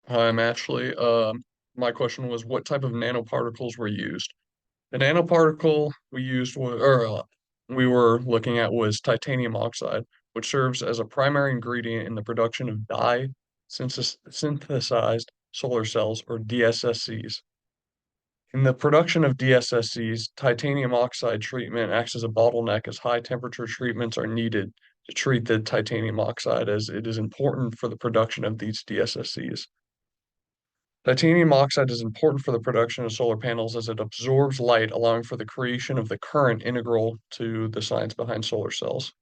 Hi, I'm Ashley. My question was, what type of nanoparticles were used? The nanoparticle we used was, we were looking at was titanium oxide, which serves as a primary ingredient in the production of dye synthesized solar cells, or DSSCs. In the production of DSSCs, titanium oxide treatment acts as a bottleneck as high temperature treatments are needed to treat the titanium oxide, as it is important for the production of these DSSCs. Titanium oxide is important for the production of solar panels as it absorbs light, allowing for the creation of the current integral to the science behind solar cells.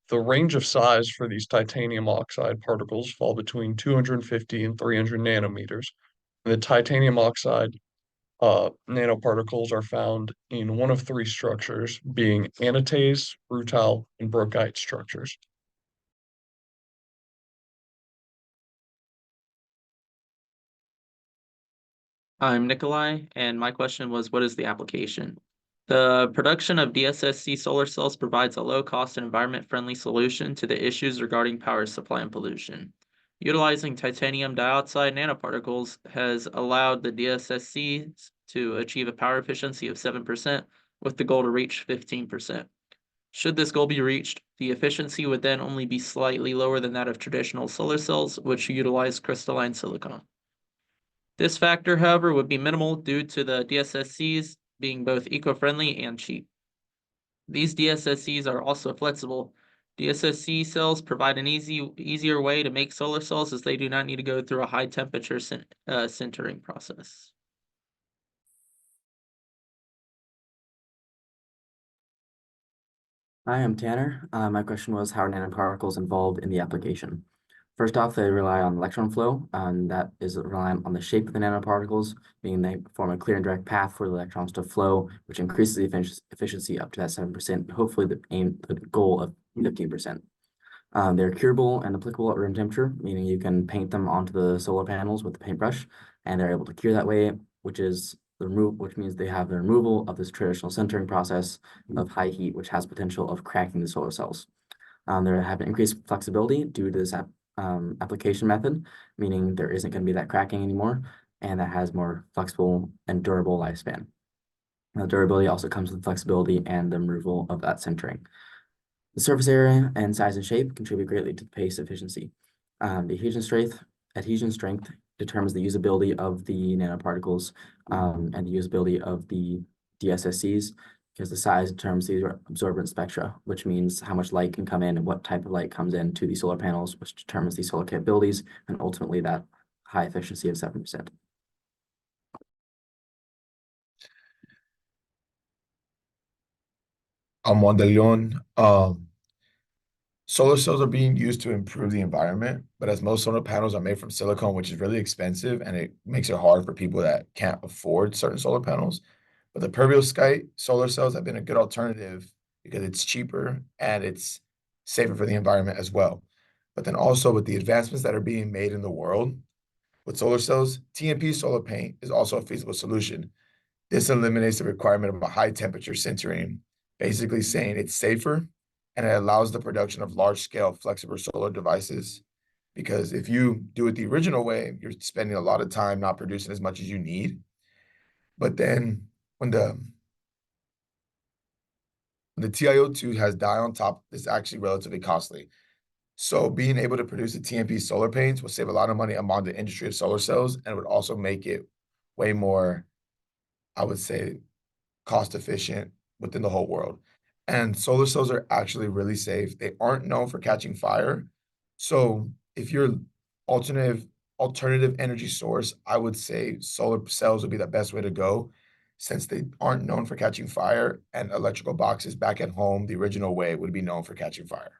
The range of size for these titanium oxide particles fall between 250 and 300 nanometers. The titanium oxide nanoparticles are found in one of three structures, being anatase, rutile, and brochite structures. I'm Nikolai, and my question was, what is the application? The production of DSSC solar cells provides a low-cost and environment-friendly solution to the issues regarding power supply and pollution. Utilizing titanium dioxide nanoparticles has allowed the DSSCs to achieve a power efficiency of 7%, with the goal to reach 15%. Should this goal be reached, the efficiency would then only be slightly lower than that of traditional solar cells, which utilize crystalline silicon. This factor, however, would be minimal due to the DSSCs being both eco-friendly and cheap. These DSSCs are also flexible. DSSC cells provide an easier way to make solar cells, as they do not need to go through a high temperature sintering process. Hi, I'm Tanner. My question was, how are nanoparticles involved in the application? First off, they rely on electron flow, and that is reliant on the shape of the nanoparticles, meaning they form a clear and direct path for the electrons to flow, which increases the efficiency up to that 7%, hopefully the goal of 15%. They're curable and applicable at room temperature, meaning you can paint them onto the solar panels with the paintbrush, and they're able to cure that way, which means they have the removal of this traditional sintering process of high heat, which has potential of cracking the solar cells. They have an increased flexibility due to this application method, meaning there isn't going to be that cracking anymore, and that has more flexible and durable lifespan. Now, durability also comes with flexibility and the removal of that sintering. The surface area and size and shape contribute greatly to the paste efficiency. The adhesion strength determines the usability of the nanoparticles and the usability of the DSSCs, because the size determines the absorbance spectra, which means how much light can come in and what type of light comes into the solar panels, which determines the solar capabilities and ultimately that high efficiency of 7%. I'm Juan de Leon. Solar cells are being used to improve the environment, but as most solar panels are made from silicon, which is really expensive and it makes it hard for people that can't afford certain solar panels. But the perovskite solar cells have been a good alternative because it's cheaper and it's safer for the environment as well. But then also with the advancements that are being made in the world with solar cells, TMP solar paint is also a feasible solution. This eliminates the requirement of a high temperature sintering, basically saying it's safer and it allows the production of large scale flexible solar devices. Because if you do it the original way, you're spending a lot of time not producing as much as you need. But then when the TiO2 has dye on top, it's actually relatively costly. So being able to produce the TMP solar paints will save a lot of money among the industry of solar cells, and it would also make it way more, I would say, cost efficient within the whole world. And solar cells are actually really safe. They aren't known for catching fire. So if you're alternative energy source, I would say solar cells would be the best way to go, since they aren't known for catching fire, and electrical boxes back at home, the original way, would be known for catching fire.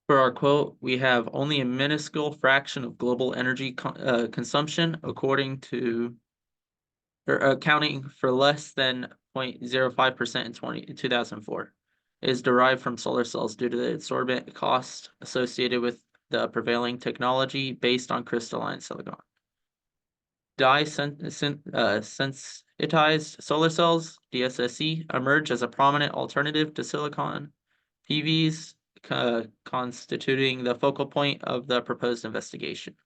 For our quote, we have only a minuscule fraction of global energy consumption, according to, or accounting for less than 0.05% in 2004. is derived from solar cells due to the exorbitant cost associated with the prevailing technology based on crystalline silicon. Sensitized solar cells, DSSC, emerge as a prominent alternative to silicon PVs, constituting the focal point of the proposed investigation.